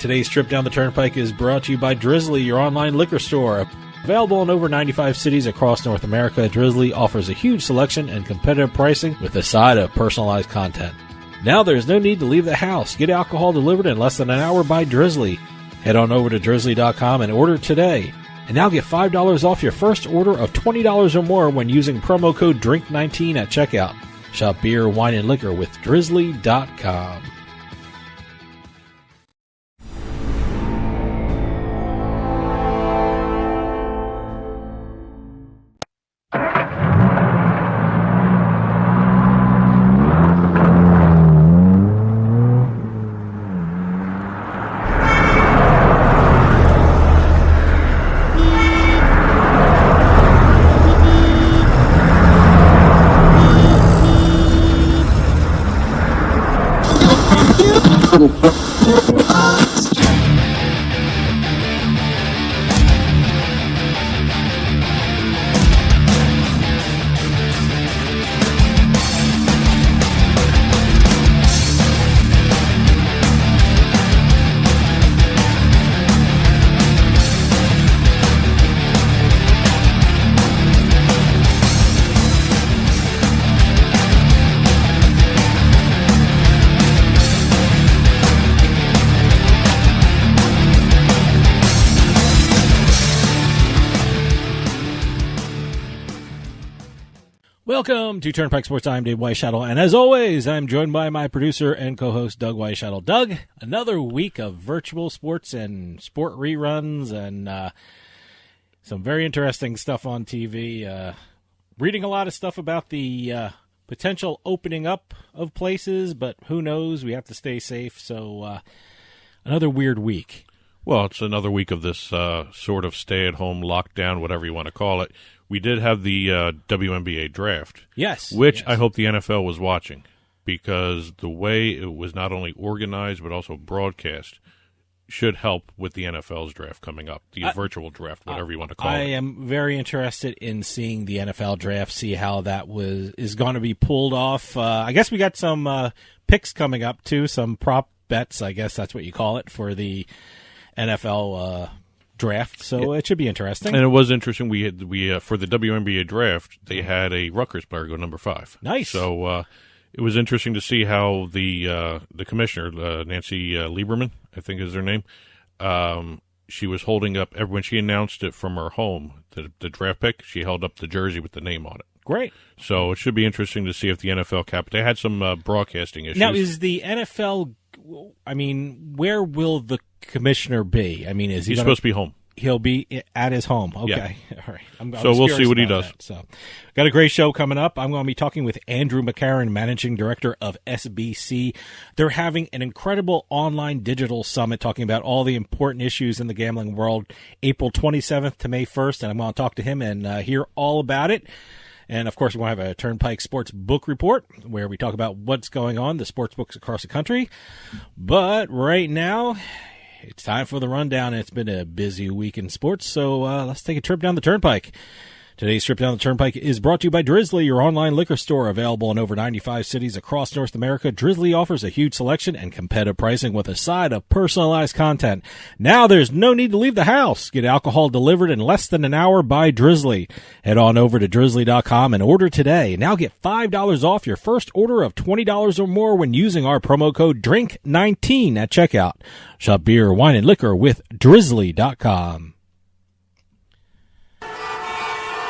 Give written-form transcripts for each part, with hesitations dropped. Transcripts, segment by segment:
Today's trip down the Turnpike is brought to you by Drizzly, your online liquor store. Available in over 95 cities across North America, Drizzly offers a huge selection and competitive pricing with a side of personalized content. Now there's no need to leave the house. Get alcohol delivered in less than an hour by Drizzly. Head on over to drizzly.com and order today. And now get $5 off your first order of $20 or more when using promo code DRINK19 at checkout. Shop beer, wine, and liquor with drizzly.com. Welcome to Turnpike Sports. I'm Dave Weishuttle, and as always, I'm joined by my producer and co-host, Doug Weishuttle. Doug, another week of virtual sports and sport reruns and some very interesting stuff on TV. Reading a lot of stuff about the potential opening up of places, but who knows? We have to stay safe, so another weird week. Well, it's another week of this sort of stay-at-home lockdown, whatever you want to call it. We did have the WNBA draft. Yes. Which I hope the NFL was watching, because the way it was not only organized but also broadcast should help with the NFL's draft coming up, the virtual draft, whatever you want to call it. I am very interested in seeing the NFL draft, see how that is going to be pulled off. I guess we got some picks coming up, too, some prop bets, I guess that's what you call it, for the NFL draft, so it should be interesting. And it was interesting. We for the WNBA draft, they had a Rutgers player go number 5. Nice. So it was interesting to see how the commissioner, Nancy Lieberman, I think is her name, she was holding up, when she announced it from her home, the draft pick, she held up the jersey with the name on it. Great. So it should be interesting to see if the NFL they had some broadcasting issues. Now, is the NFL, I mean, where will the commissioner be? I mean, he's supposed to be home. He'll be at his home. Okay. Yeah. All right. So we'll see what he does. So, got a great show coming up. I'm going to be talking with Andrew McCarron, Managing Director of SBC. They're having an incredible online digital summit talking about all the important issues in the gambling world, April 27th to May 1st, and I'm going to talk to him and hear all about it. And, of course, we're going to have a Turnpike Sports Book Report where we talk about what's going on, the sports books across the country. But right now, it's time for the rundown. It's been a busy week in sports, so let's take a trip down the Turnpike. Today's trip down the Turnpike is brought to you by Drizzly, your online liquor store. Available in over 95 cities across North America, Drizzly offers a huge selection and competitive pricing with a side of personalized content. Now there's no need to leave the house. Get alcohol delivered in less than an hour by Drizzly. Head on over to drizzly.com and order today. Now get $5 off your first order of $20 or more when using our promo code DRINK19 at checkout. Shop beer, wine, and liquor with drizzly.com.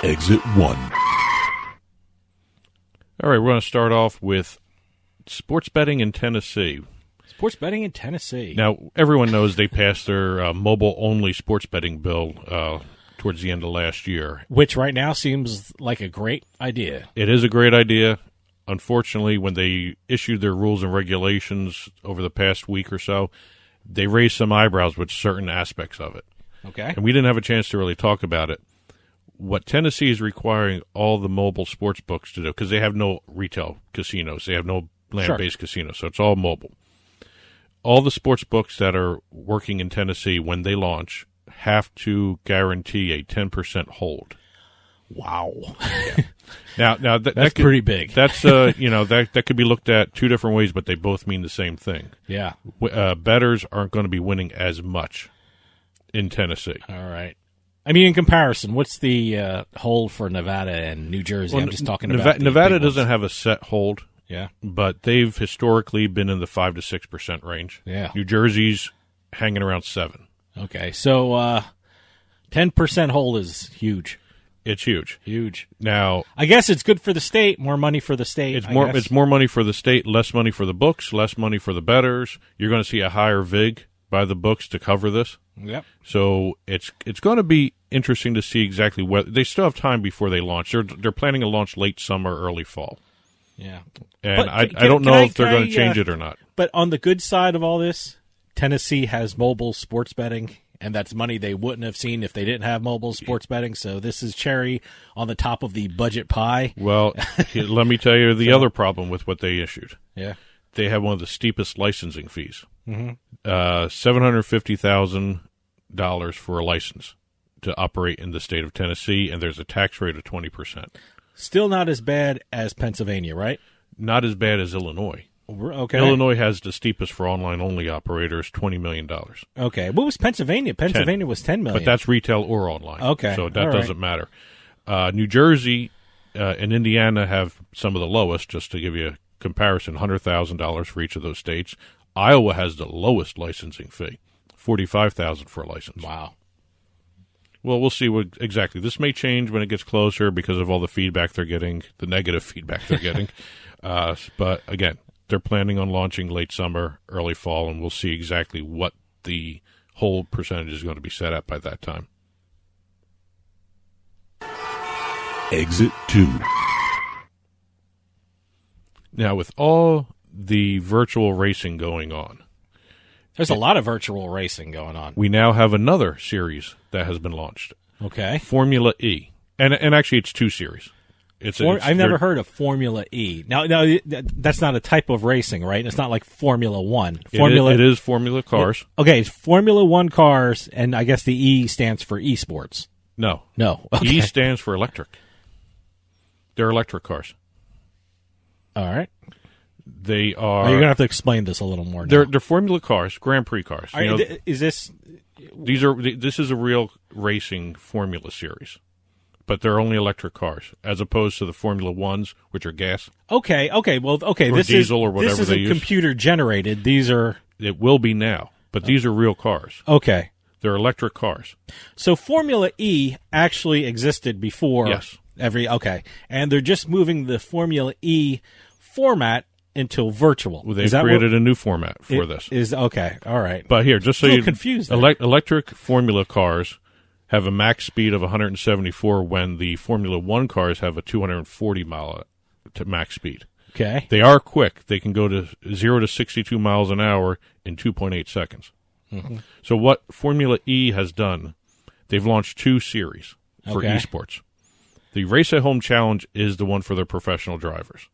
Exit 1. All right, we're going to start off with sports betting in Tennessee. Sports betting in Tennessee. Now, everyone knows they passed their mobile-only sports betting bill towards the end of last year. Which right now seems like a great idea. It is a great idea. Unfortunately, when they issued their rules and regulations over the past week or so, they raised some eyebrows with certain aspects of it. Okay. And we didn't have a chance to really talk about it. What Tennessee is requiring all the mobile sports books to do, because they have no retail casinos, they have no land-based casinos, so it's all mobile. All the sports books that are working in Tennessee, when they launch, have to guarantee a 10% hold. Wow. Now That's pretty big. That's that could be looked at two different ways, but they both mean the same thing. Yeah. Bettors aren't going to be winning as much in Tennessee. All right. I mean, in comparison, what's the hold for Nevada and New Jersey? Well, I'm just talking about Nevada doesn't have a set hold. Yeah. But they've historically been in the 5 to 6% range. Yeah. New Jersey's hanging around 7. Okay. So 10% hold is huge. It's huge. Huge. Now, I guess it's good for the state, more money for the state. It's more money for the state, less money for the books, less money for the bettors. You're going to see a higher vig by the books to cover this. Yep. So it's going to be interesting to see exactly what they still have time before they launch. They're planning to launch late summer, early fall. Yeah. And I don't know if they're going to change it or not. But on the good side of all this, Tennessee has mobile sports betting, and that's money they wouldn't have seen if they didn't have mobile sports betting. So this is cherry on the top of the budget pie. Well, let me tell you the other problem with what they issued. Yeah. They have one of the steepest licensing fees. Mm-hmm. $750,000 for a license to operate in the state of Tennessee, and there's a tax rate of 20%. Still not as bad as Pennsylvania, right? Not as bad as Illinois. Okay. Illinois has the steepest for online-only operators, $20 million. Okay. What was Pennsylvania? Pennsylvania was $10 million. But that's retail or online. Okay. So that doesn't matter. New Jersey and Indiana have some of the lowest, just to give you a comparison, $100,000 for each of those states. Iowa has the lowest licensing fee, $45,000 for a license. Wow. Well, we'll see what exactly. This may change when it gets closer because of all the feedback they're getting, the negative feedback they're getting. But again, they're planning on launching late summer, early fall, and we'll see exactly what the hold percentage is going to be set at by that time. Exit 2. Now, with all the virtual racing going on, there's a lot of virtual racing going on. We now have another series that has been launched. Okay. Formula E. And actually, it's 2 series. I've never heard of Formula E. Now, that's not a type of racing, right? It's not like Formula One. It is Formula cars. Okay, it's Formula One cars, and I guess the E stands for eSports. No. Okay. E stands for electric. They're electric cars. All right. They are. You're going to have to explain this a little more now. They're Formula cars, Grand Prix cars. Is this? This is a real racing Formula series. But they're only electric cars, as opposed to the Formula Ones, which are gas. Okay. Or this diesel or whatever this they isn't use. Computer generated. These are. It will be now, but these are real cars. Okay. They're electric cars. So Formula E actually existed before. Yes. And they're just moving the Formula E format into virtual. Well, they've created a new format for this. Okay. All right. But here, just so you're confused. Electric Formula cars have a max speed of 174 when the Formula One cars have a 240 mile to max speed. Okay. They are quick. They can go to 0 to 62 miles an hour in 2.8 seconds. Mm-hmm. So what Formula E has done, they've launched 2 series for eSports. The Race at Home Challenge is the one for their professional drivers.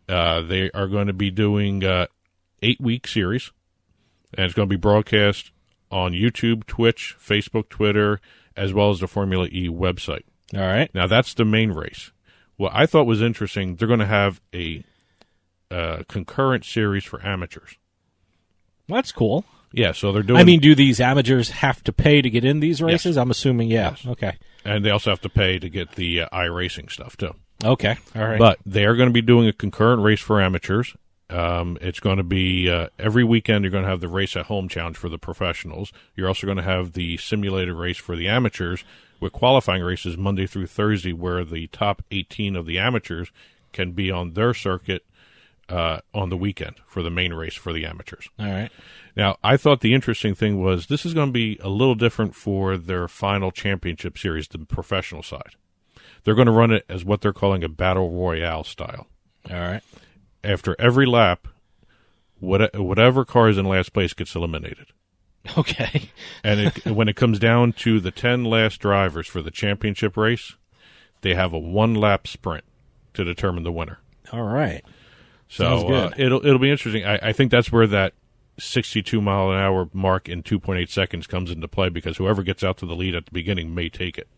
They are going to be doing 8-week series, and it's going to be broadcast on YouTube, Twitch, Facebook, Twitter, as well as the Formula E website. All right. Now, that's the main race. What I thought was interesting, they're going to have a concurrent series for amateurs. Well, that's cool. Yeah, so they're doing... do these amateurs have to pay to get in these races? Yes. I'm assuming, yeah. Yes. Okay. And they also have to pay to get the iRacing stuff, too. Okay, all right. But they are going to be doing a concurrent race for amateurs. It's going to be every weekend you're going to have the Race at Home Challenge for the professionals. You're also going to have the simulated race for the amateurs with qualifying races Monday through Thursday where the top 18 of the amateurs can be on their circuit on the weekend for the main race for the amateurs. All right. Now, I thought the interesting thing was this is going to be a little different for their final championship series, the professional side. They're going to run it as what they're calling a battle royale style. All right. After every lap, whatever car is in last place gets eliminated. Okay. And when it comes down to the 10 last drivers for the championship race, they have a 1-lap sprint to determine the winner. All right. So it'll be interesting. I think that's where that 62-mile-an-hour mark in 2.8 seconds comes into play because whoever gets out to the lead at the beginning may take it.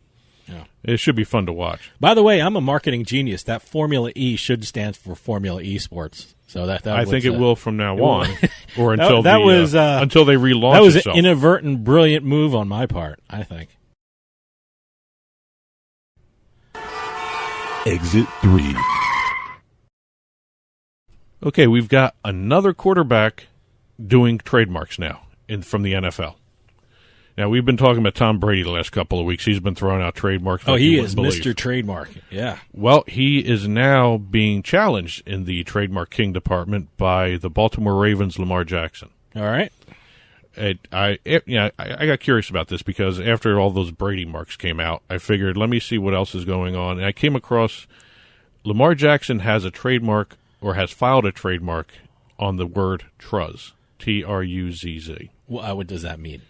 Yeah. It should be fun to watch. By the way, I'm a marketing genius. That Formula E should stand for Formula eSports. So I think it will from now on, or until until they relaunch. That was itself. an inadvertent, brilliant move on my part, I think. Exit 3. Okay, we've got another quarterback doing trademarks now from the NFL. Now, we've been talking about Tom Brady the last couple of weeks. He's been throwing out trademarks. Oh, he is Mr. Trademark. Yeah. Well, he is now being challenged in the Trademark King department by the Baltimore Ravens' Lamar Jackson. All right. I got curious about this because after all those Brady marks came out, I figured, let me see what else is going on. And I came across Lamar Jackson has a trademark or has filed a trademark on the word Truz, Truzz. Well, what does that mean?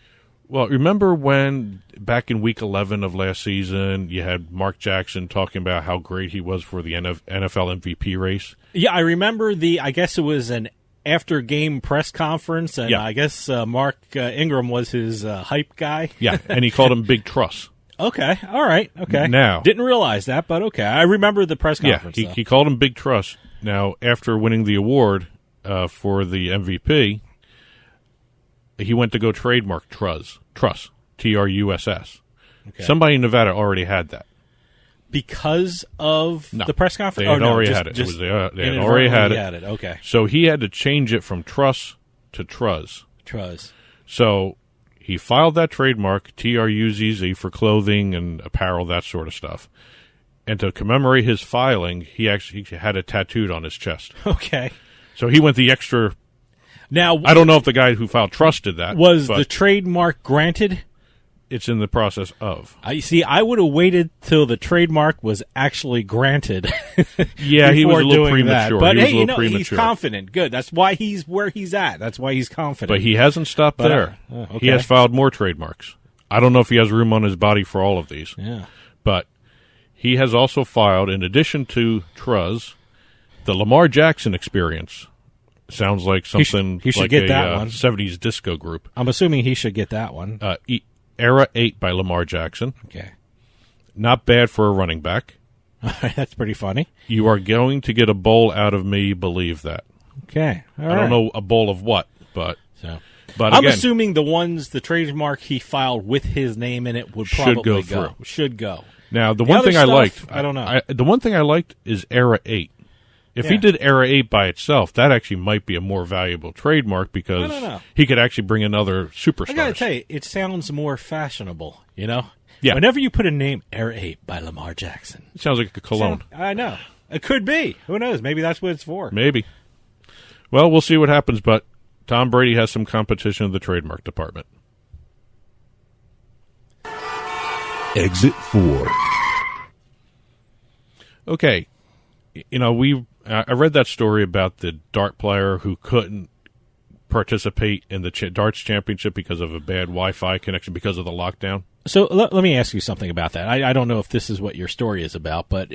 Well, remember when back in Week 11 of last season, you had Mark Jackson talking about how great he was for the NFL MVP race? Yeah, I remember I guess it was an after-game press conference, and I guess Mark Ingram was his hype guy. Yeah, and he called him Big Truss. Okay, all right, okay. Now, didn't realize that, but okay. I remember the press conference. Yeah, he called him Big Truss. Now, after winning the award for the MVP, he went to go trademark Truss, Truss, Truss. Okay. Somebody in Nevada already had that. Because of the press conference? They had already had it. They had already had it. Okay. So he had to change it from Truss to Truz. Truz. So he filed that trademark, Truzz, for clothing and apparel, that sort of stuff. And to commemorate his filing, he actually had it tattooed on his chest. Okay. So he went the extra. Now, I don't know if the guy who filed Trust did that. Was the trademark granted? It's in the process of. I would have waited till the trademark was actually granted. Yeah, he was a little premature. But hey, he's confident. Good. That's why he's where he's at. That's why he's confident. But he hasn't stopped there. Okay. He has filed more trademarks. I don't know if he has room on his body for all of these. Yeah. But he has also filed, in addition to Truz, the Lamar Jackson Experience. Sounds like something he should like get that one. 70s disco group. I'm assuming he should get that one. Era 8 by Lamar Jackson. Okay. Not bad for a running back. That's pretty funny. You are going to get a bowl out of me, believe that. Okay. I don't know a bowl of what, but I'm assuming the trademark he filed with his name in it would probably go. Should go. Now, the one thing I liked, I don't know. The one thing I liked is Era 8. If he did Era 8 by itself, that actually might be a more valuable trademark because he could actually bring in other superstars. I got to tell you, it sounds more fashionable, you know? Yeah. Whenever you put a name, Era 8 by Lamar Jackson. It sounds like a cologne. I know. It could be. Who knows? Maybe that's what it's for. Maybe. Well, we'll see what happens, but Tom Brady has some competition in the trademark department. Exit 4. Okay. You know, I read that story about the dart player who couldn't participate in the darts championship because of a bad Wi-Fi connection because of the lockdown. So let me ask you something about that. I don't know if this is what your story is about, but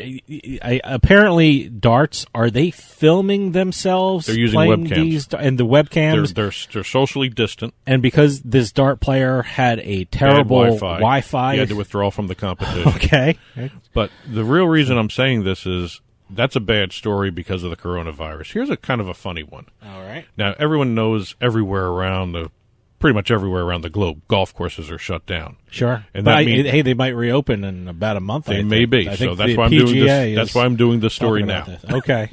apparently darts, are they filming themselves? They're using webcams. And the webcams? They're socially distant. And because this dart player had a terrible Wi-Fi. He had to withdraw from the competition. Okay. But the real reason I'm saying this is that's a bad story because of the coronavirus. Here's a kind of a funny one. All right. Now, everyone knows pretty much everywhere around the globe, golf courses are shut down. Sure. And but hey, they might reopen in about a month. They may be. So that's why I'm doing this. That's why I'm doing this story now. Okay.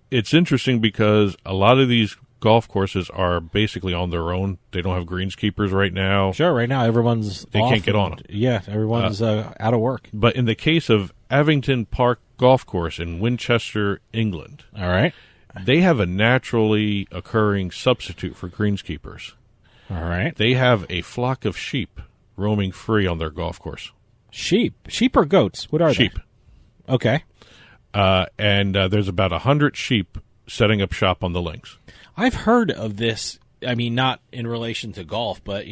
It's interesting because a lot of these golf courses are basically on their own. They don't have greenskeepers right now. Sure. Right now, everyone's they can't get on them. Yeah, everyone's out of work. But in the case of Avington Park Golf Course in Winchester, England, all right, they have a naturally occurring substitute for greenskeepers. All right. They have a flock of sheep roaming free on their golf course. Sheep or goats? What are they? Sheep. Okay. And there's about 100 sheep setting up shop on the links. I've heard of this. I mean, not in relation to golf, but,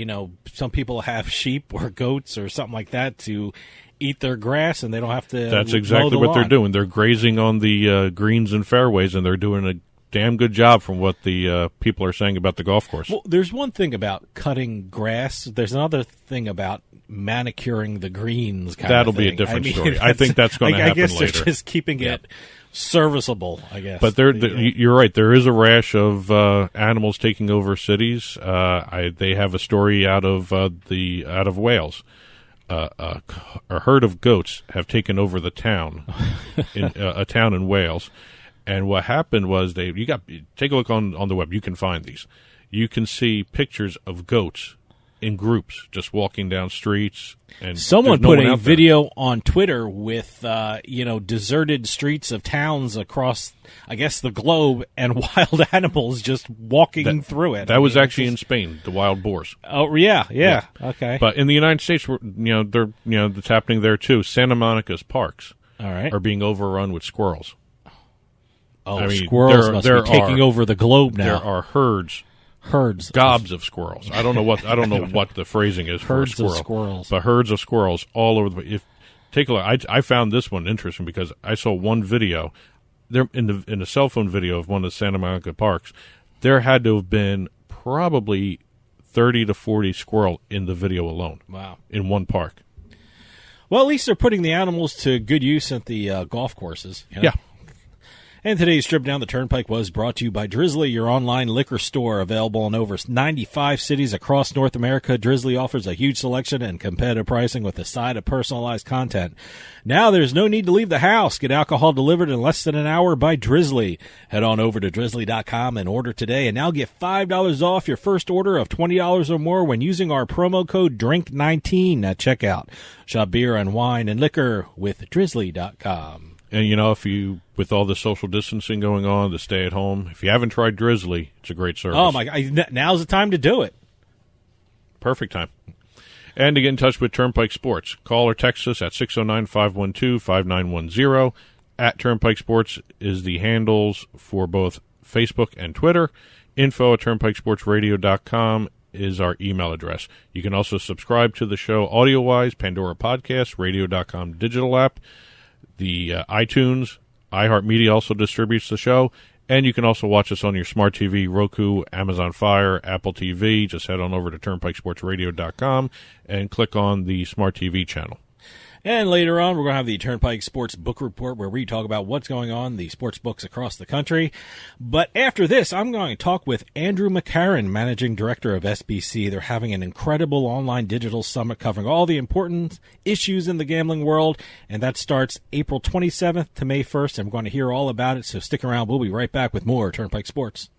some people have sheep or goats or something like that to eat their grass, and they don't have to That's exactly what they're doing. They're grazing on the greens and fairways, and they're doing damn good job from what the people are saying about the golf course. Well, there's one thing about cutting grass. There's another thing about manicuring the greens. That'll be a different story. I think that's going to happen later. I guess later. they're just keeping it serviceable, I guess. But you're right. There is a rash of animals taking over cities. They have a story out of Wales. A herd of goats have taken over the town, in a town in Wales. And what happened was take a look on the web. You can find these. You can see pictures of goats in groups just walking down streets. And someone put a video on Twitter with deserted streets of towns across, I guess, the globe, and wild animals just walking through it. That was actually in Spain, the wild boars. Oh yeah. Okay. But in the United States, that's happening there too. Santa Monica's parks, are being overrun with squirrels. Oh, squirrels must be taking over the globe now. There are herds, gobs of squirrels. I don't know what the phrasing is for a squirrel. Of squirrels. But herds of squirrels all over take a look. I found this one interesting because I saw one video there in a cell phone video of one of the Santa Monica parks. There had to have been probably 30 to 40 squirrel in the video alone. Wow. In one park. Well, at least they're putting the animals to good use at the golf courses. Yeah. And today's trip down the Turnpike was brought to you by Drizzly, your online liquor store, available in over 95 cities across North America. Drizzly offers a huge selection and competitive pricing with a side of personalized content. Now there's no need to leave the house. Get alcohol delivered in less than an hour by Drizzly. Head on over to drizzly.com and order today, and now get $5 off your first order of $20 or more when using our promo code DRINK19 at checkout. Shop beer and wine and liquor with drizzly.com. And, if with all the social distancing going on, the stay at home, if you haven't tried Drizzly, it's a great service. Oh, my God. Now's the time to do it. Perfect time. And to get in touch with Turnpike Sports, call or text us at 609-512-5910. At Turnpike Sports is the handles for both Facebook and Twitter. info@turnpikesportsradio.com is our email address. You can also subscribe to the show audio-wise, Pandora Podcast, radio.com digital app. The iTunes, iHeartMedia also distributes the show, and you can also watch us on your smart TV, Roku, Amazon Fire, Apple TV. Just head on over to turnpikesportsradio.com and click on the smart TV channel. And later on, we're going to have the Turnpike Sports Book Report, where we talk about what's going on in the sports books across the country. But after this, I'm going to talk with Andrew McCarron, Managing Director of SBC. They're having an incredible online digital summit covering all the important issues in the gambling world, and that starts April 27th to May 1st, and we're going to hear all about it, so stick around. We'll be right back with more Turnpike Sports.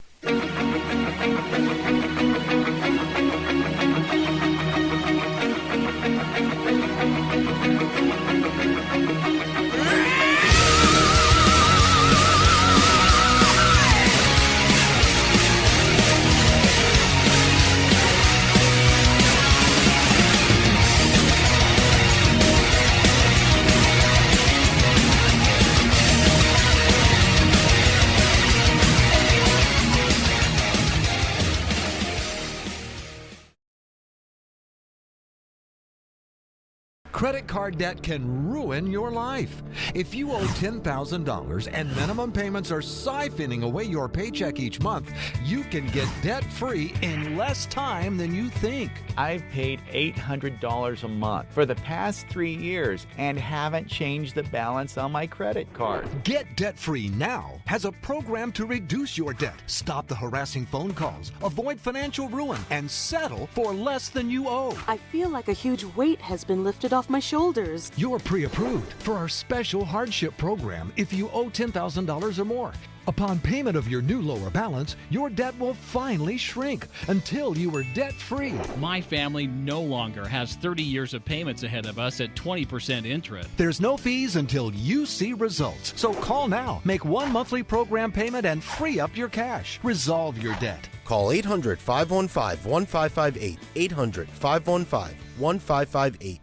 Credit card debt can ruin your life. If you owe $10,000 and minimum payments are siphoning away your paycheck each month, you can get debt-free in less time than you think. I've paid $800 a month for the past 3 years and haven't changed the balance on my credit card. Get debt-free now has a program to reduce your debt, stop the harassing phone calls, avoid financial ruin, and settle for less than you owe. I feel like a huge weight has been lifted off my shoulders. You're pre-approved for our special hardship program if you owe $10,000 or more. Upon payment of your new lower balance, your debt will finally shrink until you are debt-free. My family no longer has 30 years of payments ahead of us at 20% interest. There's no fees until you see results. So call now, make one monthly program payment, and free up your cash. Resolve your debt. Call 800-515-1558. 800-515-1558.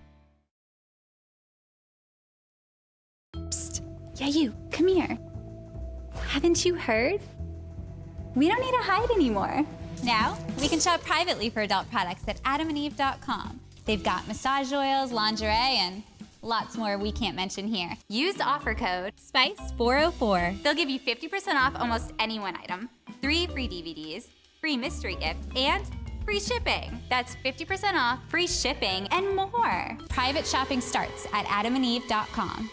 Psst. Yeah, you. Come here. Haven't you heard? We don't need to hide anymore. Now, we can shop privately for adult products at adamandeve.com. They've got massage oils, lingerie, and lots more we can't mention here. Use offer code SPICE404. They'll give you 50% off almost any one item, 3 free DVDs, free mystery gift, and free shipping. That's 50% off, free shipping, and more. Private shopping starts at adamandeve.com.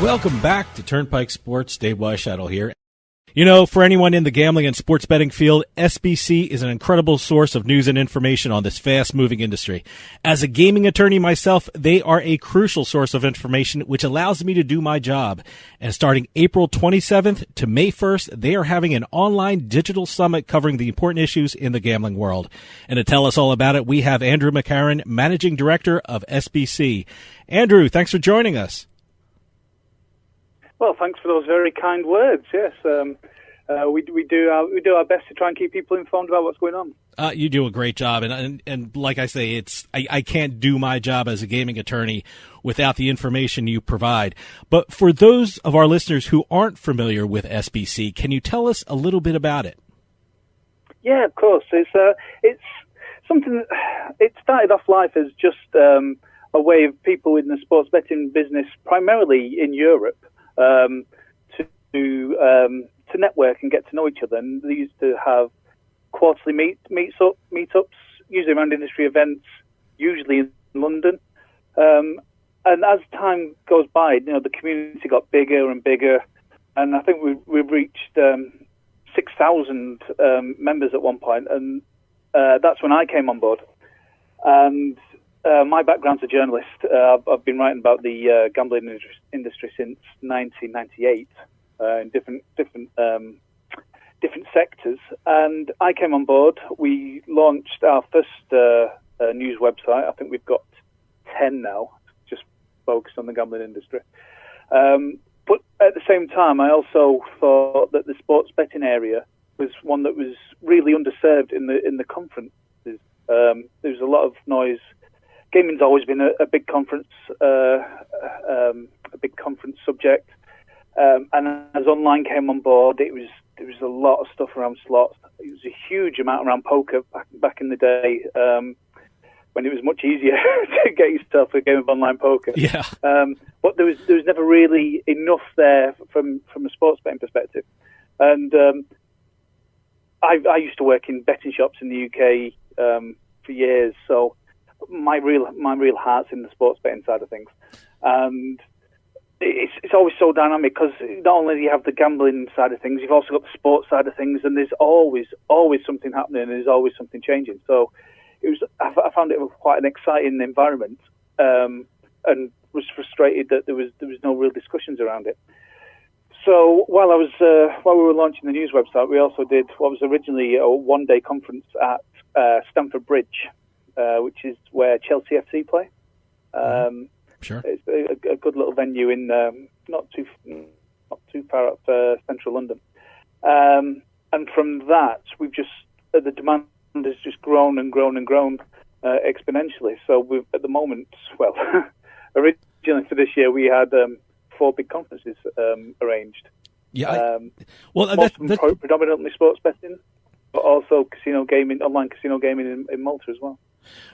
Welcome back to Turnpike Sports. Dave Weishuttle here. You know, for anyone in the gambling and sports betting field, SBC is an incredible source of news and information on this fast-moving industry. As a gaming attorney myself, they are a crucial source of information which allows me to do my job. And starting April 27th to May 1st, they are having an online digital summit covering the important issues in the gambling world. And to tell us all about it, we have Andrew McCarron, Managing Director of SBC. Andrew, thanks for joining us. Well, thanks for those very kind words. Yes, we do our best to try and keep people informed about what's going on. You do a great job, and like I say, I can't do my job as a gaming attorney without the information you provide. But for those of our listeners who aren't familiar with SBC, can you tell us a little bit about it? Yeah, of course. It's something. It started off life as just a way of people in the sports betting business, primarily in Europe, to network and get to know each other. And they used to have quarterly meetups, usually around industry events, usually in London. And as time goes by, the community got bigger and bigger, and I think we've reached 6,000 members at one point, and that's when I came on board. And my background's a journalist. I've been writing about the gambling industry since 1998 in different sectors. And I came on board. We launched our first news website. I think we've got 10 now, just focused on the gambling industry. But at the same time, I also thought that the sports betting area was one that was really underserved in the conferences. There was a lot of noise. Gaming's always been a big conference, subject, and as online came on board, there was a lot of stuff around slots. It was a huge amount around poker back in the day, when it was much easier to get yourself a game of online poker. Yeah. But there was never really enough there from a sports betting perspective, and I used to work in betting shops in the UK for years, so. My real heart's in the sports betting side of things, and it's always so dynamic because not only do you have the gambling side of things, you've also got the sports side of things, and there's always something happening, and there's always something changing. So I found it quite an exciting environment, and was frustrated that there was no real discussions around it. So while we were launching the news website, we also did what was originally a one-day conference at Stamford Bridge. Which is where Chelsea FC play. Sure. It's a good little venue in not too far up central London. And from that, the demand has just grown and grown and grown exponentially. So we've at the moment, originally for this year we had 4 big conferences arranged. Yeah. Most of them predominantly sports betting, but also casino gaming, online casino gaming in Malta as well.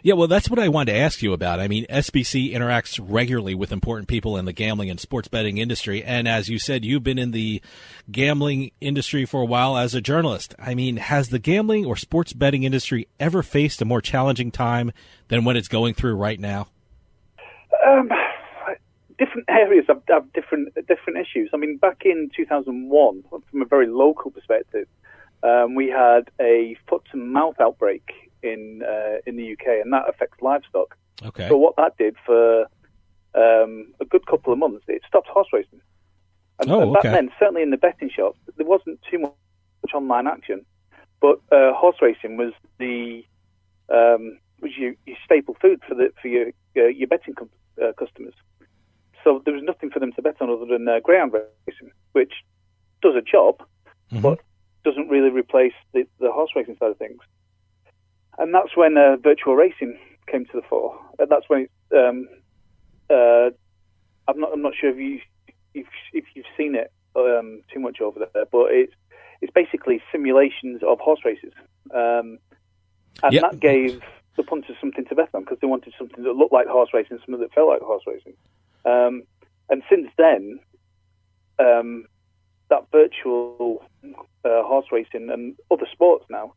Yeah, well, that's what I wanted to ask you about. I mean, SBC interacts regularly with important people in the gambling and sports betting industry. And as you said, you've been in the gambling industry for a while as a journalist. I mean, has the gambling or sports betting industry ever faced a more challenging time than what it's going through right now? Different areas have different issues. I mean, back in 2001, from a very local perspective, we had a foot and mouth outbreak in the UK, and that affects livestock. Okay. So what that did for a good couple of months, it stopped horse racing. And back then, certainly in the betting shops, there wasn't too much online action, but horse racing was was your staple food for your betting customers. So there was nothing for them to bet on other than greyhound racing, which does a job, but doesn't really replace the horse racing side of things. And that's when virtual racing came to the fore. And that's when I'm not sure if you've seen it too much over there, but it's basically simulations of horse races, and that gave the punters something to bet on because they wanted something that looked like horse racing, something that felt like horse racing. And since then, that virtual horse racing and other sports now,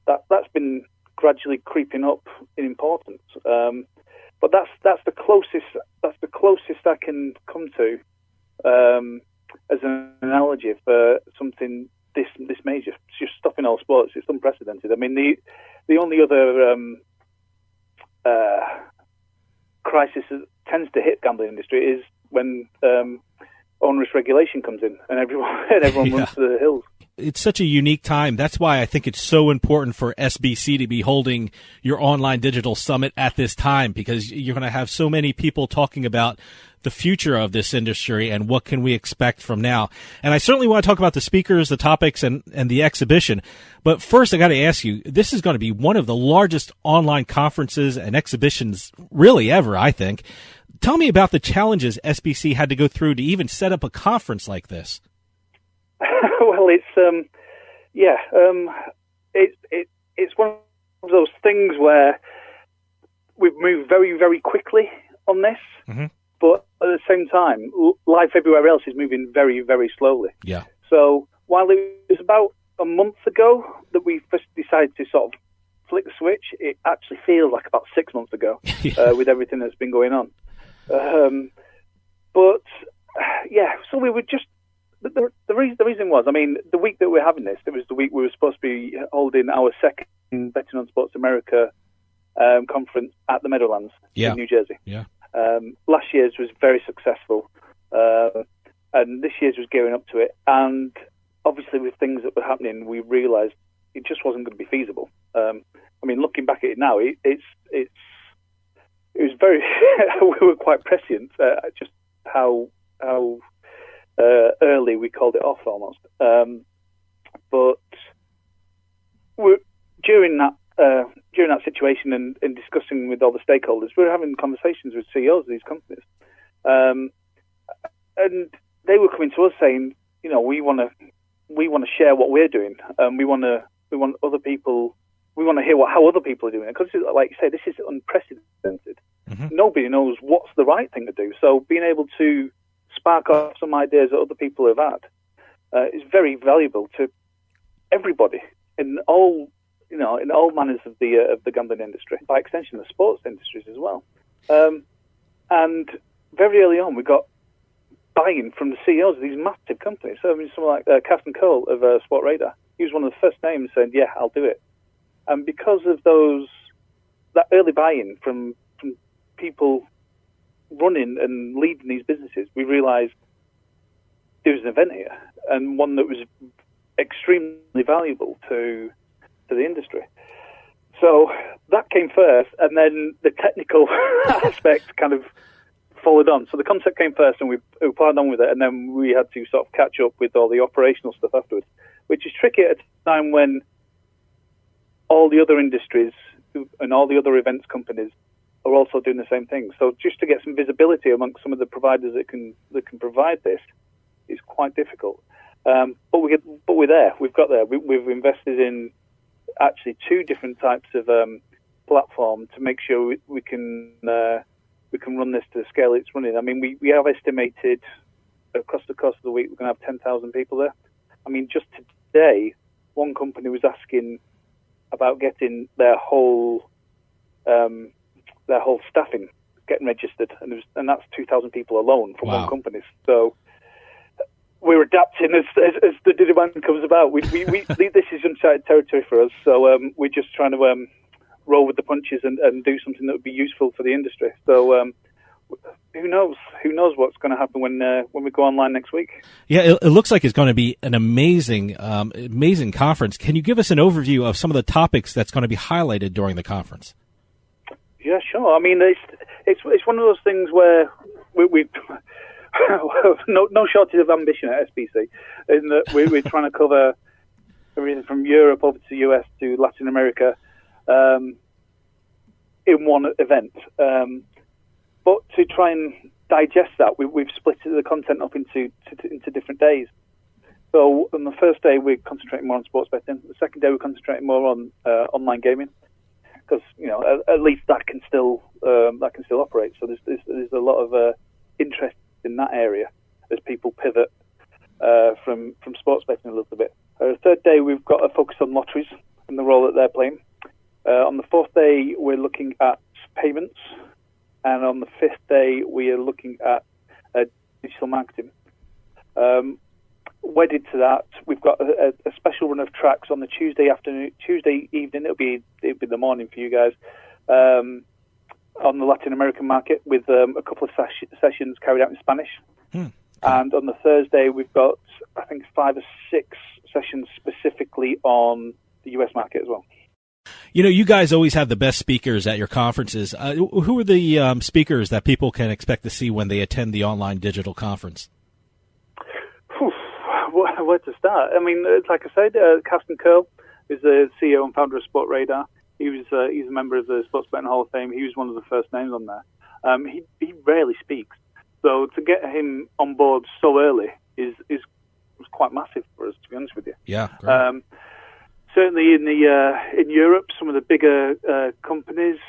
that's been gradually creeping up in importance. But that's the closest I can come to as an analogy for something this major. It's just stopping all sports. It's unprecedented. I mean, the only other crisis that tends to hit gambling industry is when onerous regulation comes in and everyone runs to the hills. It's such a unique time. That's why I think it's so important for SBC to be holding your online digital summit at this time, because you're going to have so many people talking about the future of this industry and what can we expect from now. And I certainly want to talk about the speakers, the topics, and the exhibition. But first, I got to ask you, this is going to be one of the largest online conferences and exhibitions really ever, I think. Tell me about the challenges SBC had to go through to even set up a conference like this. Well, it's one of those things where we've moved very, very quickly on this, but at the same time, life everywhere else is moving very, very slowly. Yeah. So while it was about a month ago that we first decided to sort of flick the switch, it actually feels like about 6 months ago with everything that's been going on. So we were just. The reason was, I mean, the week that we're having this, it was the week we were supposed to be holding our second Betting on Sports America conference at the Meadowlands in New Jersey. Yeah. Last year's was very successful, and this year's was gearing up to it. And obviously, with things that were happening, we realised it just wasn't going to be feasible. I mean, looking back at it now, it was very. We were quite prescient, just how early we called it off almost. But during that situation and discussing with all the stakeholders, we were having conversations with CEOs of these companies, and they were coming to us saying, you know, we want to share what we're doing, and we want other people. We want to hear how other people are doing it, because, like you say, this is unprecedented. Nobody knows what's the right thing to do. So being able to spark off some ideas that other people have had is very valuable to everybody in all manners of the gambling industry, by extension the sports industries as well. And very early on, we got buy-in from the CEOs of these massive companies. So I mean, someone like Carsten Cole of Sport Radar, he was one of the first names saying, "Yeah, I'll do it." And because of that early buy-in from people running and leading these businesses, we realised there was an event here, and one that was extremely valuable to the industry. So that came first, and then the technical aspect kind of followed on. So the concept came first, and we plowed on with it, and then we had to sort of catch up with all the operational stuff afterwards, which is tricky at a time when all the other industries and all the other events companies are also doing the same thing. So just to get some visibility amongst some of the providers that can provide this is quite difficult. But we're there. We've got there. We've invested in actually 2 different types of platform to make sure we can run this to the scale it's running. I mean, we have estimated across the course of the week we're going to have 10,000 people there. I mean, just today, one company was asking about getting their whole staffing getting registered, and that's 2,000 people alone from one company. So we're adapting as the demand comes about. This is uncharted territory for us, so we're just trying to roll with the punches and do something that would be useful for the industry. So who knows? Who knows what's going to happen when we go online next week? Yeah, it looks like it's going to be an amazing conference. Can you give us an overview of some of the topics that's going to be highlighted during the conference? Yeah, sure. I mean, it's one of those things where we no shortage of ambition at SBC, in that we're trying to cover everything from Europe over to the US to Latin America in one event. But to try and digest that, we've split the content up into different days. So on the first day, we're concentrating more on sports betting. The second day, we're concentrating more on online gaming, because at least that can still operate. So there's a lot of interest in that area as people pivot from sports betting a little bit. The third day, we've got a focus on lotteries and the role that they're playing. On the fourth day, we're looking at payments. And on the fifth day, we are looking at digital marketing. Wedded to that, we've got a special run of tracks on the Tuesday evening. It'll be the morning for you guys. On the Latin American market, with a couple of sessions carried out in Spanish. And on the Thursday, we've got, I think, 5 or 6 sessions specifically on the US market as well. You guys always have the best speakers at your conferences. Who are the speakers that people can expect to see when they attend the online digital conference? Where to start? I mean, like I said, Carsten Curl is the CEO and founder of Sport Radar. He's a member of the Sports Betting Hall of Fame. He was one of the first names on there. He rarely speaks, so to get him on board so early was quite massive for us, to be honest with you. Yeah. Great. Certainly in Europe, some of the bigger companies,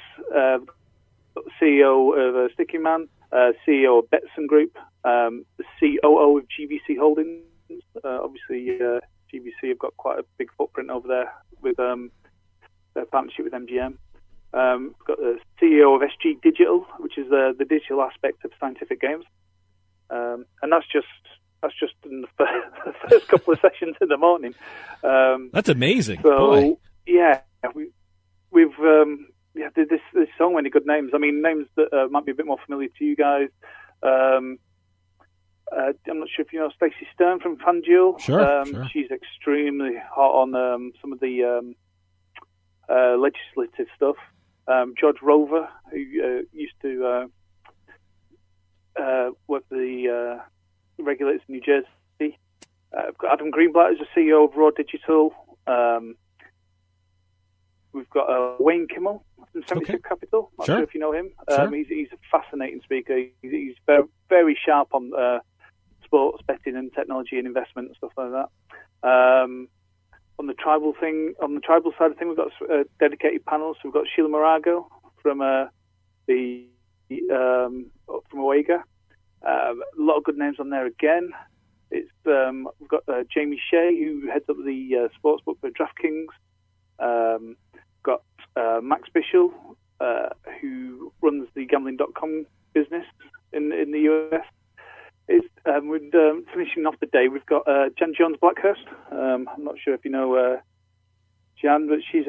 CEO of Sticky Man, CEO of Betson Group, the COO of GVC Holdings. Obviously, GVC have got quite a big footprint over there with their partnership with MGM. We've got the CEO of SG Digital, which is the digital aspect of scientific games, and that's just in the first couple of sessions in the morning. That's amazing. So Boy. Yeah, we've there's so many good names. I mean, names that might be a bit more familiar to you guys. I'm not sure if you know Stacey Stern from FanDuel. Sure. She's extremely hot on some of the legislative stuff. George Rover, who used to work for the regulators in New Jersey. We've got Adam Greenblatt, who's the CEO of Raw Digital. We've got Wayne Kimmel from 76 Capital. Not sure if you know him. He's a fascinating speaker. He's very, very sharp on sports betting and technology and investment and stuff like that. On the tribal side of things, we've got dedicated panels. So we've got Sheila Morago from from Oega. A lot of good names on there again. We've got Jamie Shea, who heads up the sportsbook for DraftKings. Got Max Bischel, who runs the gambling.com business in the US. We're finishing off the day. We've got Jan Jones Blackhurst. I'm not sure if you know Jan, but she's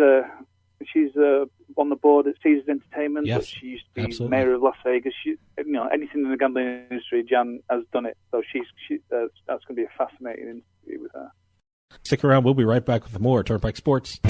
on the board at Caesars Entertainment. Yes, but she used to be mayor of Las Vegas. Anything in the gambling industry, Jan has done it. So that's going to be a fascinating interview with her. Stick around. We'll be right back with more Turnpike Sports.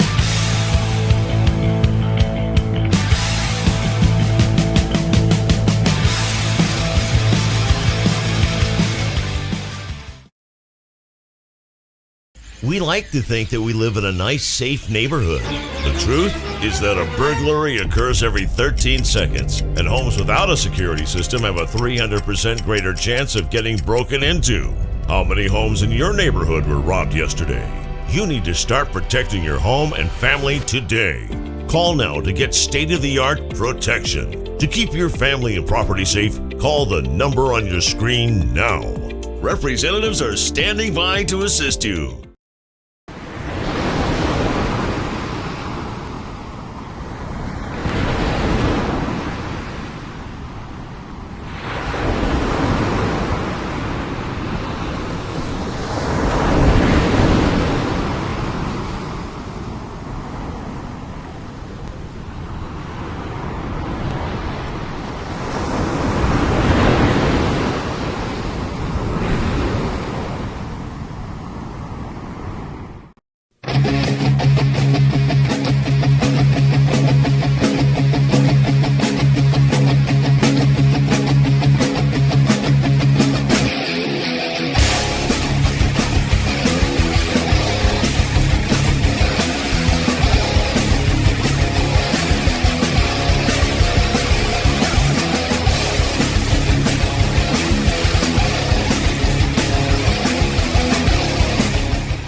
We like to think that we live in a nice, safe neighborhood. The truth is that a burglary occurs every 13 seconds, and homes without a security system have a 300% greater chance of getting broken into. How many homes in your neighborhood were robbed yesterday? You need to start protecting your home and family today. Call now to get state-of-the-art protection. To keep your family and property safe, call the number on your screen now. Representatives are standing by to assist you.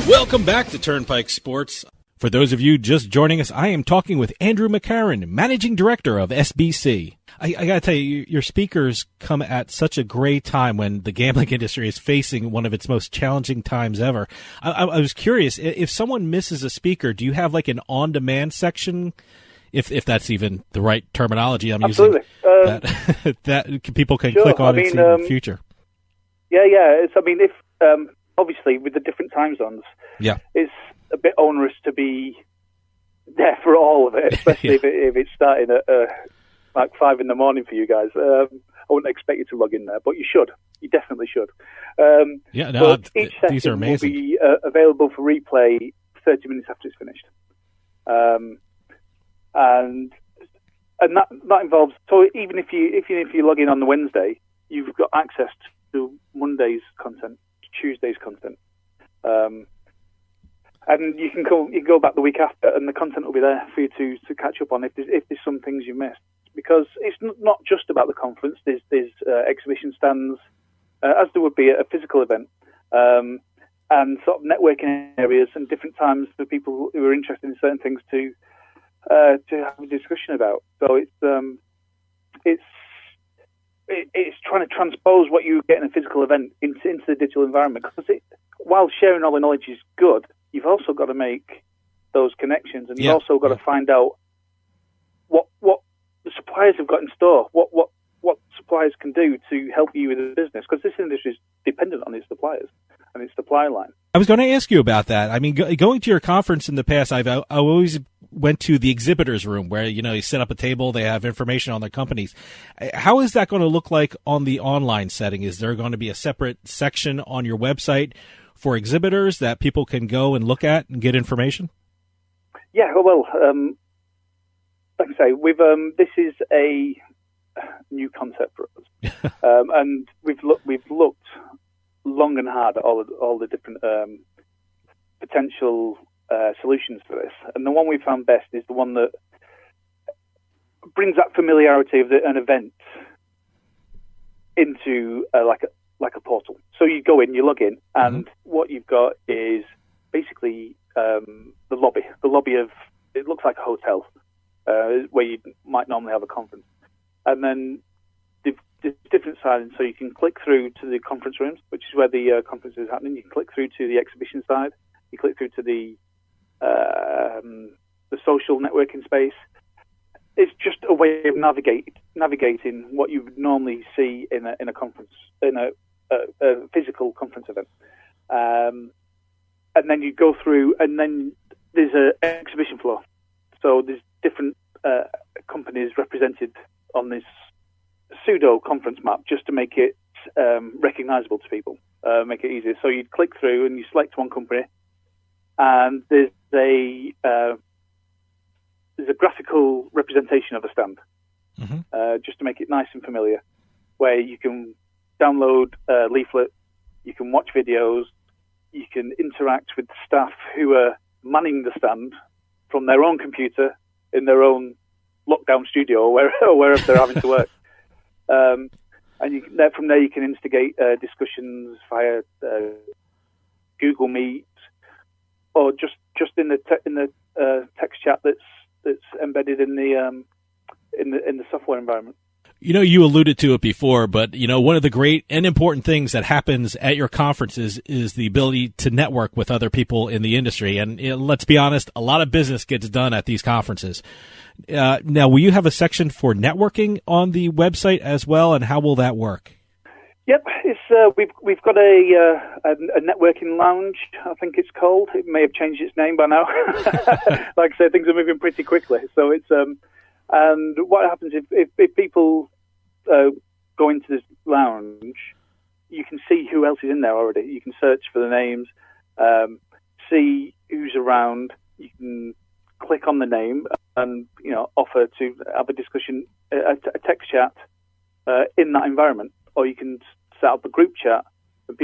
Welcome back to Turnpike Sports. For those of you just joining us, I am talking with Andrew McCarron, Managing Director of SBC. I got to tell you, your speakers come at such a great time when the gambling industry is facing one of its most challenging times ever. I was curious, if someone misses a speaker, do you have like an on-demand section, if that's even the right terminology I'm Absolutely. using, that people can click on and see in the future? Yeah. If obviously with the different time zones, it's a bit onerous to be there for all of it, especially if it's starting at like 5 a.m. for you guys. I wouldn't expect you to log in there, but you should. You definitely should. Each session are amazing. Will be available for replay 30 minutes after it's finished. And that involves, so even if you log in on the Wednesday, you've got access to Monday's content, Tuesday's content. And you can go back the week after, and the content will be there for you to catch up on if there's some things you missed. Because it's not just about the conference. There's exhibition stands, as there would be at a physical event, and sort of networking areas and different times for people who are interested in certain things to have a discussion about. So it's trying to transpose what you get in a physical event into the digital environment. Because while sharing all the knowledge is good, you've also got to make those connections, and you've also got to find out what the suppliers have got in store, what suppliers can do to help you with the business, because this industry is dependent on its suppliers and its supply line. I was going to ask you about that. I mean, going to your conference in the past, I always went to the exhibitors room where, you set up a table, they have information on their companies. How is that going to look like on the online setting? Is there going to be a separate section on your website for exhibitors that people can go and look at and get information? Yeah, well, like I say, this is a new concept for us, and we've looked long and hard at all the different potential solutions for this, and the one we found best is the one that brings that familiarity of an event into like a portal. So you go in, you log in, and what you've got is basically the lobby of, it looks like a hotel where you might normally have a conference. And then the different sides, so you can click through to the conference rooms, which is where the conference is happening. You can click through to the exhibition side. You click through to the social networking space. It's just a way of navigating what you would normally see in a conference, in a physical conference event. And then you go through, and then there's an exhibition floor. So there's different companies represented on this pseudo conference map, just to make it recognizable to people, make it easier. So you click through and you select one company, and there's a graphical representation of a stand, just to make it nice and familiar, where you can download a leaflet, you can watch videos, you can interact with the staff who are manning the stand from their own computer in their own lockdown studio or wherever they're having to work. And from there you can instigate discussions via Google Meet, or just in the text chat that's embedded in the software environment. You alluded to it before, but, one of the great and important things that happens at your conferences is the ability to network with other people in the industry. And let's be honest, a lot of business gets done at these conferences. Now, will you have a section for networking on the website as well, and how will that work? Yep, it's we've got a networking lounge, I think it's called. It may have changed its name by now. Like I said, things are moving pretty quickly. So it's and what happens if people go into this lounge, you can see who else is in there already. You can search for the names, see who's around. You can click on the name and offer to have a discussion, a text chat in that environment, or you can set up a group chat and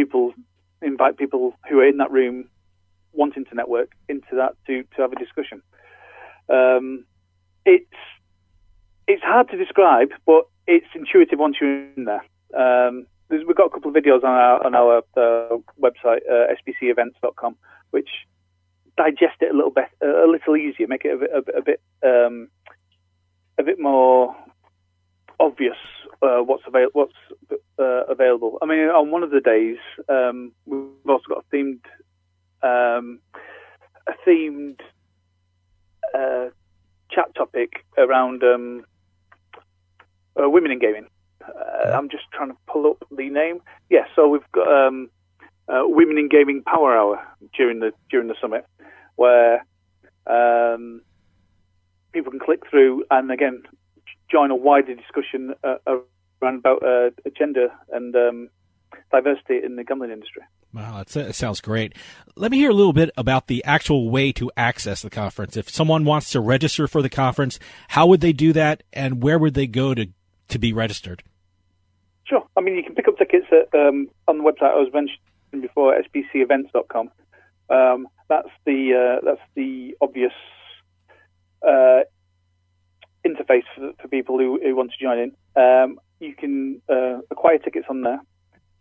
invite people who are in that room wanting to network into that to have a discussion. It's hard to describe, but it's intuitive once you're in there. we've got a couple of videos on our website, sbcevents.com, which digest it a little easier, make it a bit more obvious what's available. I mean, on one of the days, we've also got a themed chat topic around women in gaming. I'm just trying to pull up the name. Yeah, so we've got Women in Gaming Power Hour during the summit, where people can click through and again join a wider discussion around about gender and diversity in the gambling industry. Wow, that sounds great. Let me hear a little bit about the actual way to access the conference. If someone wants to register for the conference, how would they do that, and where would they go to be registered? Sure. I mean, you can pick up tickets on the website I was mentioning before, sbcevents.com. That's the obvious interface for people who want to join in. You can acquire tickets on there,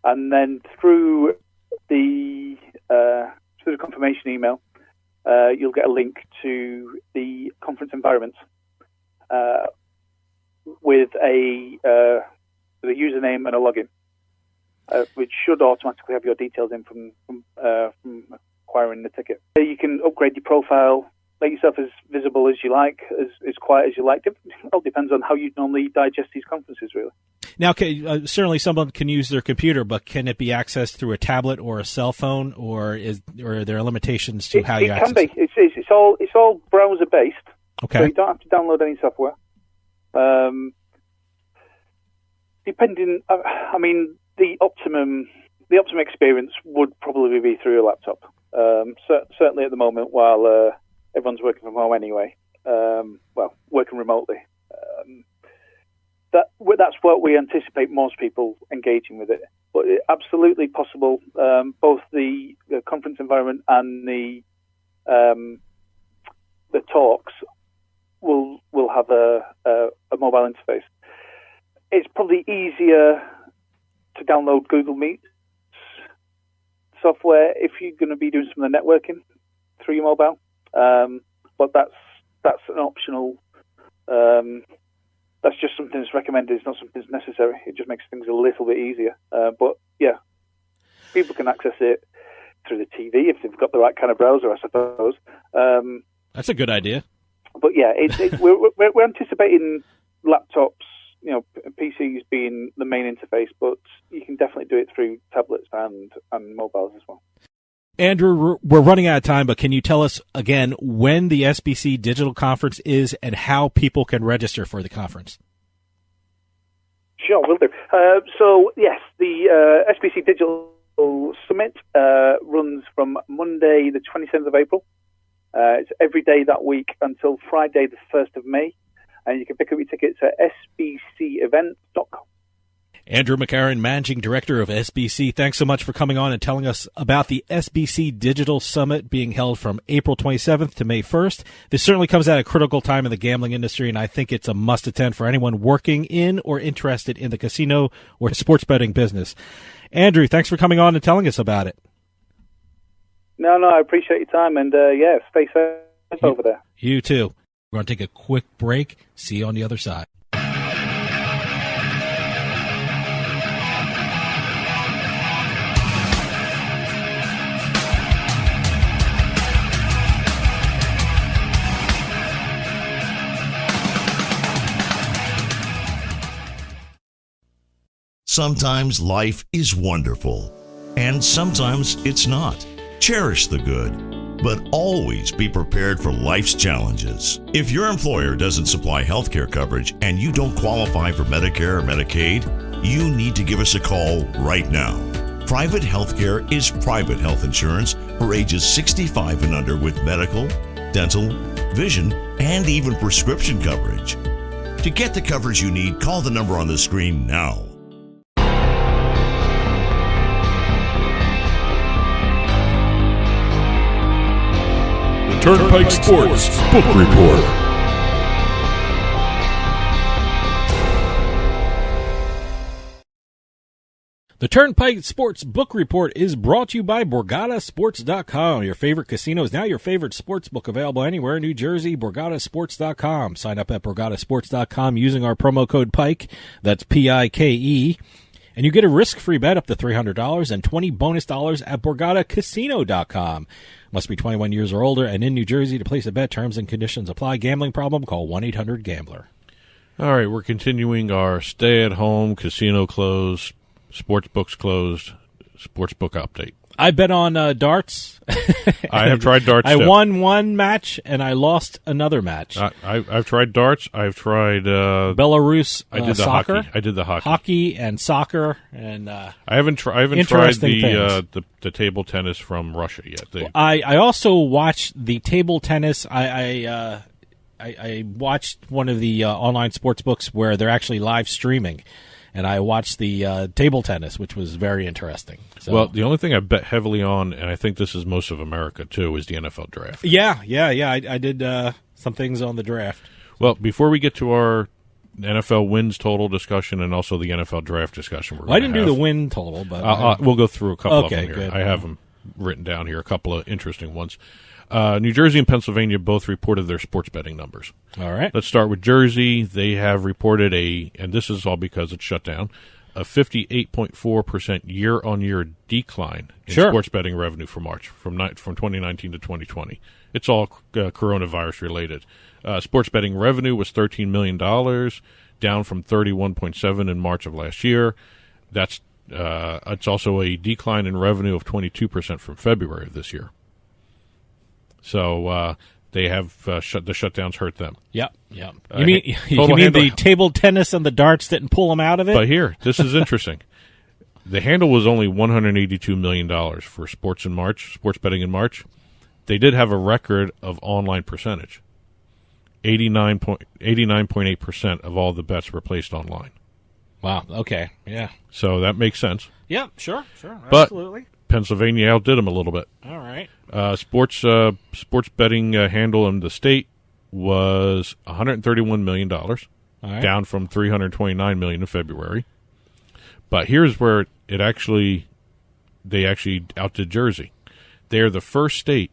and then through the confirmation email, you'll get a link to the conference environment with a username and a login, which should automatically have your details in from acquiring the ticket. You can upgrade your profile, make yourself as visible as you like, as quiet as you like. It all depends on how you normally digest these conferences, really. Now, certainly someone can use their computer, but can it be accessed through a tablet or a cell phone, or are there limitations to how you access it? It can be. It's all browser based. Okay. So you don't have to download any software. Depending, I mean, the optimum experience would probably be through a laptop. Certainly at the moment, while everyone's working from home anyway, working remotely. That's what we anticipate most people engaging with it. But it's absolutely possible. Both the conference environment and the talks will have a mobile interface. It's probably easier to download Google Meet software if you're going to be doing some of the networking through your mobile. But that's an optional. That's just something that's recommended. It's not something that's necessary. It just makes things a little bit easier. But yeah, people can access it through the TV if they've got the right kind of browser, I suppose. That's a good idea. But yeah, we're anticipating laptops, PCs being the main interface, but you can definitely do it through tablets and mobiles as well. Andrew, we're running out of time, but can you tell us again when the SBC Digital Conference is and how people can register for the conference? Sure, will do. So, yes, the SBC Digital Summit runs from Monday, the 27th of April. It's every day that week until Friday, the 1st of May. And you can pick up your tickets at sbcevents.com. Andrew McCarron, Managing Director of SBC, thanks so much for coming on and telling us about the SBC Digital Summit being held from April 27th to May 1st. This certainly comes at a critical time in the gambling industry, and I think it's a must-attend for anyone working in or interested in the casino or sports betting business. Andrew, thanks for coming on and telling us about it. No, I appreciate your time, and stay safe over there. You too. We're going to take a quick break. See you on the other side. Sometimes life is wonderful, and sometimes it's not. Cherish the good, but always be prepared for life's challenges. If your employer doesn't supply health care coverage and you don't qualify for Medicare or Medicaid, you need to give us a call right now. Private health care is private health insurance for ages 65 and under with medical, dental, vision, and even prescription coverage. To get the coverage you need, call the number on the screen now. Turnpike Sports Book Report. The Turnpike Sports Book Report is brought to you by BorgataSports.com. Your favorite casino is now your favorite sports book, available anywhere in New Jersey. BorgataSports.com. Sign up at BorgataSports.com using our promo code PIKE. That's PIKE. And you get a risk-free bet up to $300 and 20 bonus dollars at BorgataCasino.com. Must be 21 years or older and in New Jersey to place a bet. Terms and conditions apply. Gambling problem? Call 1-800-GAMBLER. All right, we're continuing our stay-at-home, casino closed, sports books closed, sports book update. I bet on darts. I have tried darts. I won one match and I lost another match. I've tried darts. I've tried Belarus. I did the soccer. hockey. I did the hockey. Hockey and soccer and. I haven't tried the table tennis from Russia yet. I also watched the table tennis. I watched one of the online sports books where they're actually live streaming. And I watched the table tennis, which was very interesting. So. Well, the only thing I bet heavily on, and I think this is most of America too, is the NFL draft. Yeah. I did some things on the draft. Well, before we get to our NFL wins total discussion and also the NFL draft discussion, I didn't do the win total, but we'll go through a couple of them here. Good. I have them written down here, a couple of interesting ones. New Jersey and Pennsylvania both reported their sports betting numbers. All right. Let's start with Jersey. They have reported and this is all because it's shut down, a 58.4% year-on-year decline in sports betting revenue for March, from 2019 to 2020. It's all coronavirus related. Sports betting revenue was $13 million, down from $31.7 in March of last year. It's also a decline in revenue of 22% from February of this year. So they have the shutdowns hurt them. Yep. You mean the table tennis and the darts didn't pull them out of it? But here, this is interesting. The handle was only $182 million for sports betting in March. They did have a record of online percentage. 89.8% of all the bets were placed online. Wow. Okay. Yeah. So that makes sense. Yeah. Sure. But absolutely. Pennsylvania outdid them a little bit. All right. Sports betting handle in the state was $131 million, down from $329 million in February. But here's where they actually outdid Jersey. They are the first state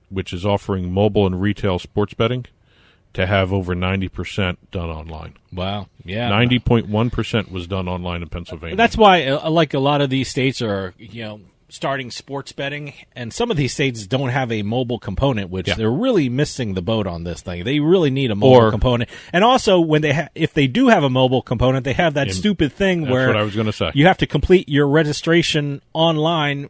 which is offering mobile and retail sports betting to have over 90% done online. Wow. Yeah. 90.1% was done online in Pennsylvania. That's why, like a lot of these states are, starting sports betting, and some of these states don't have a mobile component, which they're really missing the boat on this thing. They really need a mobile component. And also, when if they do have a mobile component, they have that stupid thing where what I was going to say. You have to complete your registration online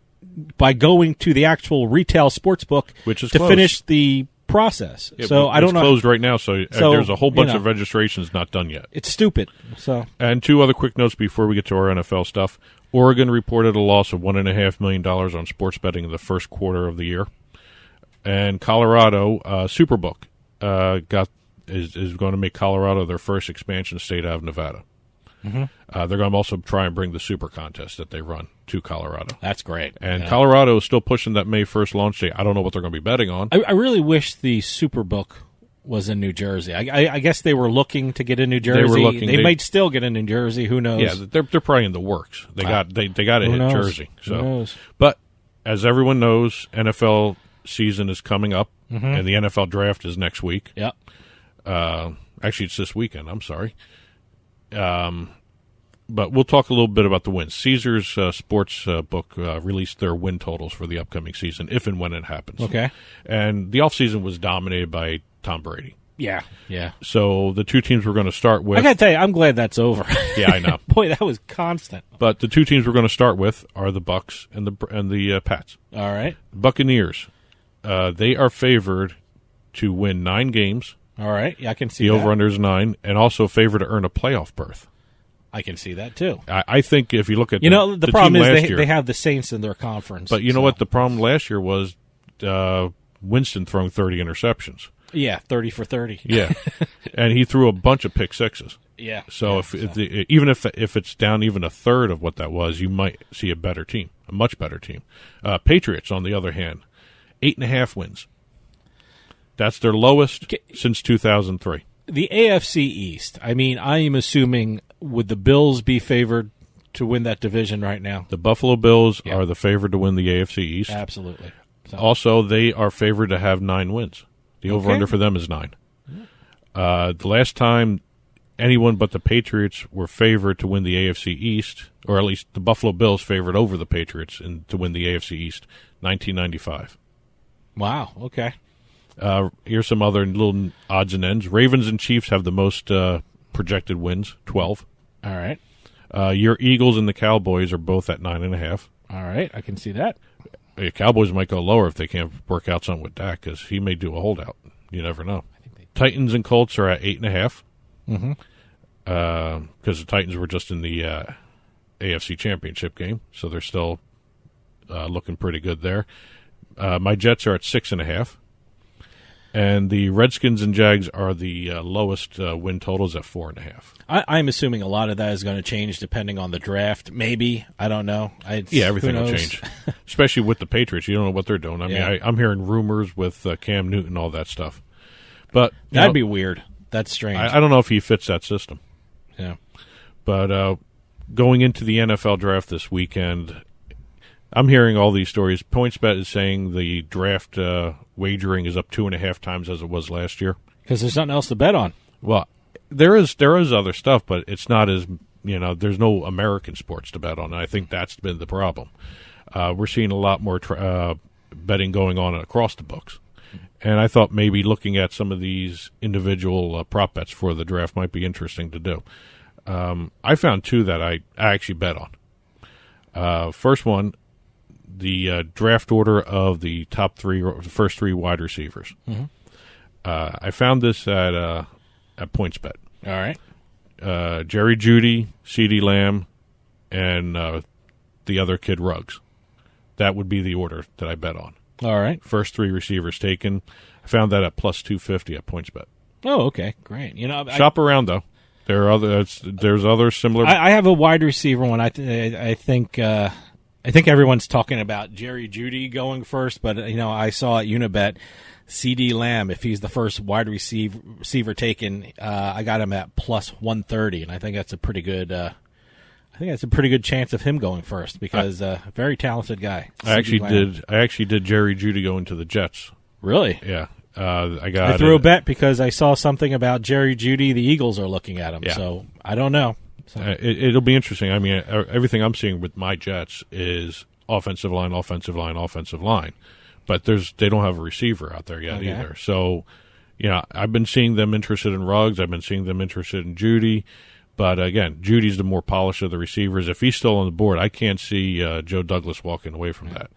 by going to the actual retail sports book which is to closed. Finish the process. So I don't know. It's closed right now, so there's a whole bunch of registrations not done yet. It's stupid. So, and two other quick notes before we get to our NFL stuff. Oregon reported a loss of $1.5 million on sports betting in the first quarter of the year, and Colorado Superbook is going to make Colorado their first expansion state out of Nevada. Mm-hmm. They're going to also try and bring the Super Contest that they run to Colorado. That's great. And Colorado is still pushing that May 1st launch date. I don't know what they're going to be betting on. I really wish the Superbook was in New Jersey. I guess they were looking to get in New Jersey. They might still get in New Jersey. Who knows? Yeah, they're probably in the works. They got to hit Jersey. So, who knows? But as everyone knows, NFL season is coming up, and the NFL draft is next week. Yep. Actually, it's this weekend. I'm sorry. But we'll talk a little bit about the wins. Caesars Sports Book released their win totals for the upcoming season, if and when it happens. Okay. And the offseason was dominated by Tom Brady. Yeah. So the two teams we're going to start with... I got to tell you, I'm glad that's over. Yeah, I know. Boy, that was constant. But the two teams we're going to start with are the Bucs and the Pats. All right. Buccaneers, they are favored to win 9 games. All right. Yeah, I can see the that. The over-under is 9, and also favored to earn a playoff berth. I can see that, too. I think if you look at the problem team is last year, they have the Saints in their conference. But you know what? The problem last year was Winston throwing 30 interceptions. Yeah, 30 for 30. Yeah, and he threw a bunch of pick sixes. Yeah. So even if it's down even a third of what that was, you might see a better team, a much better team. Patriots, on the other hand, 8.5 wins. That's their lowest since 2003. The AFC East. I mean, I am assuming would the Bills be favored to win that division right now. The Buffalo Bills are the favorite to win the AFC East. Absolutely. So. Also, they are favored to have 9 wins. The over-under for them is 9. The last time anyone but the Patriots were favored to win the AFC East, or at least the Buffalo Bills favored over the Patriots to win the AFC East, 1995. Wow, okay. Here's some other little odds and ends. Ravens and Chiefs have the most projected wins, 12. All right. Your Eagles and the Cowboys are both at 9.5. All right, I can see that. Cowboys might go lower if they can't work out something with Dak, because he may do a holdout. You never know. Titans and Colts are at 8.5. Because the Titans were just in the AFC Championship game, so they're still looking pretty good there. My Jets are at 6.5. And the Redskins and Jags are the lowest win totals at 4.5. I'm assuming a lot of that is going to change depending on the draft. Maybe. I don't know. Everything will change, especially with the Patriots. You don't know what they're doing. I mean, I'm hearing rumors with Cam Newton, all that stuff. But that'd be weird. That's strange. I don't know if he fits that system. Yeah. But going into the NFL draft this weekend, I'm hearing all these stories. PointsBet is saying the draft wagering is up 2.5 times as it was last year. Because there's nothing else to bet on. Well, there is other stuff, but it's not as, there's no American sports to bet on. And I think that's been the problem. We're seeing a lot more betting going on across the books. And I thought maybe looking at some of these individual prop bets for the draft might be interesting to do. I found 2 that I actually bet on. First one, the draft order of the first 3 wide receivers. I found this at PointsBet. All right. Jerry Jeudy, CeeDee Lamb, and the other kid Ruggs. That would be the order that I bet on. All right. First 3 receivers taken. I found that at plus 250 at PointsBet. Oh, okay, great. Shop around though. There's other similar. I have a wide receiver one. I think everyone's talking about Jerry Jeudy going first, but I saw at Unibet CeeDee Lamb, if he's the first wide receiver taken, I got him at plus 130, and I think that's a pretty good. I think that's a pretty good chance of him going first because a very talented guy. I actually did Jerry Jeudy go into the Jets. Really? Yeah. I threw a bet because I saw something about Jerry Jeudy. The Eagles are looking at him, so I don't know. So. It'll be interesting. I mean, everything I'm seeing with my Jets is offensive line, but they don't have a receiver out there yet either. So, I've been seeing them interested in Ruggs. I've been seeing them interested in Jeudy. But, again, Judy's the more polished of the receivers. If he's still on the board, I can't see Joe Douglas walking away from that.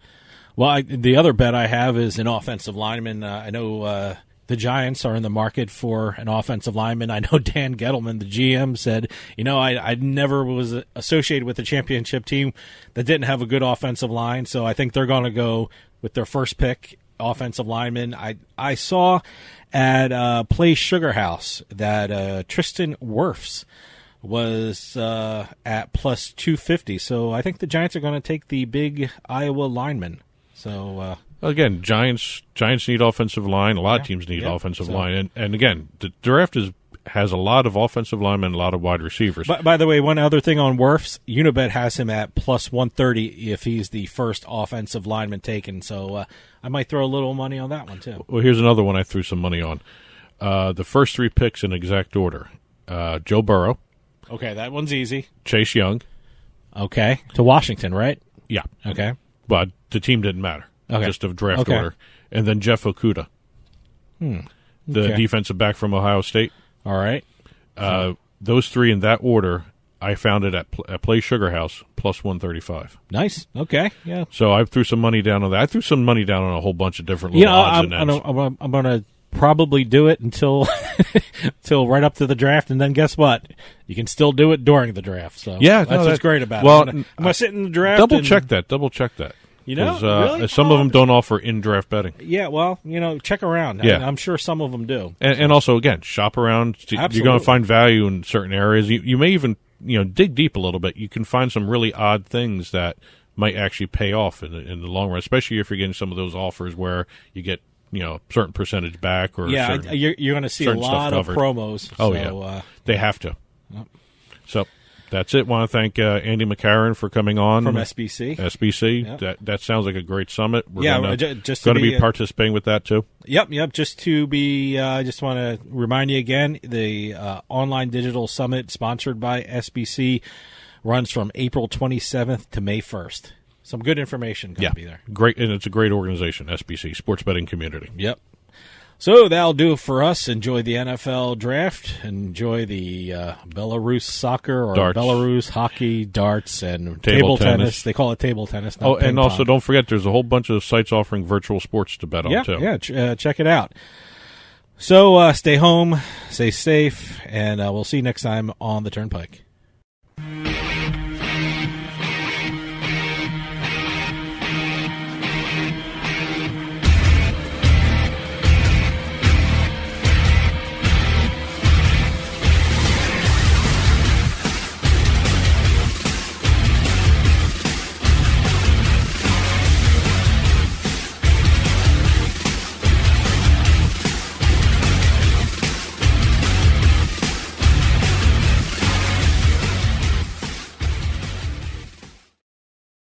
Well, the other bet I have is an offensive lineman. I know the Giants are in the market for an offensive lineman. I know Dan Gettleman, the GM, said, I never was associated with a championship team that didn't have a good offensive line, so I think they're going to go with their first pick, offensive lineman. I saw at Play Sugar House that Tristan Wirfs was at plus 250. So I think the Giants are going to take the big Iowa lineman. So again, Giants need offensive line. A lot of teams need offensive line, and again, the draft has a lot of offensive linemen, a lot of wide receivers. By the way, one other thing on Wirfs, Unibet has him at plus 130 if he's the first offensive lineman taken. So I might throw a little money on that one too. Well, here's another one I threw some money on. The first 3 picks in exact order: Joe Burrow. Okay, that one's easy. Chase Young. Okay, to Washington, right? Yeah. Okay. But the team didn't matter. Okay. Just a draft order. And then Jeff Okudah. The defensive back from Ohio State. All right. Those 3 in that order, I found it at Play Sugar House, plus 135. Nice. Okay. Yeah. So I threw some money down on that. I threw some money down on a whole bunch of different little odds and ends. I'm going to probably do it until right up to the draft, and then guess what? You can still do it during the draft. So that's what's great about it. I'm going to sit in the draft. Double check that. Really? Some of them don't offer in-draft betting. Yeah, well, check around. Yeah. I'm sure some of them do. And also, again, shop around. Absolutely. You're going to find value in certain areas. You may even dig deep a little bit. You can find some really odd things that might actually pay off in the long run, especially if you're getting some of those offers where you get a certain percentage back. Or you're going to see a lot of promos. Oh, yeah. They have to. Yep. So That's it. Want to thank Andy McCarron for coming on from SBC. SBC. Yep. That sounds like a great summit. We're just going to be participating with that too. Yep. Just to be, I just want to remind you again, the online digital summit sponsored by SBC runs from April 27th to May 1st. Some good information going to be there. Great, and it's a great organization, SBC, Sports Betting Community. Yep. So that'll do it for us. Enjoy the NFL draft. Enjoy the Belarus soccer or darts. Belarus hockey, darts, and table tennis. They call it table tennis. Not and also pong. don't forget, there's a whole bunch of sites offering virtual sports to bet on, too. Yeah, check it out. So stay home, stay safe, and we'll see you next time on the Turnpike.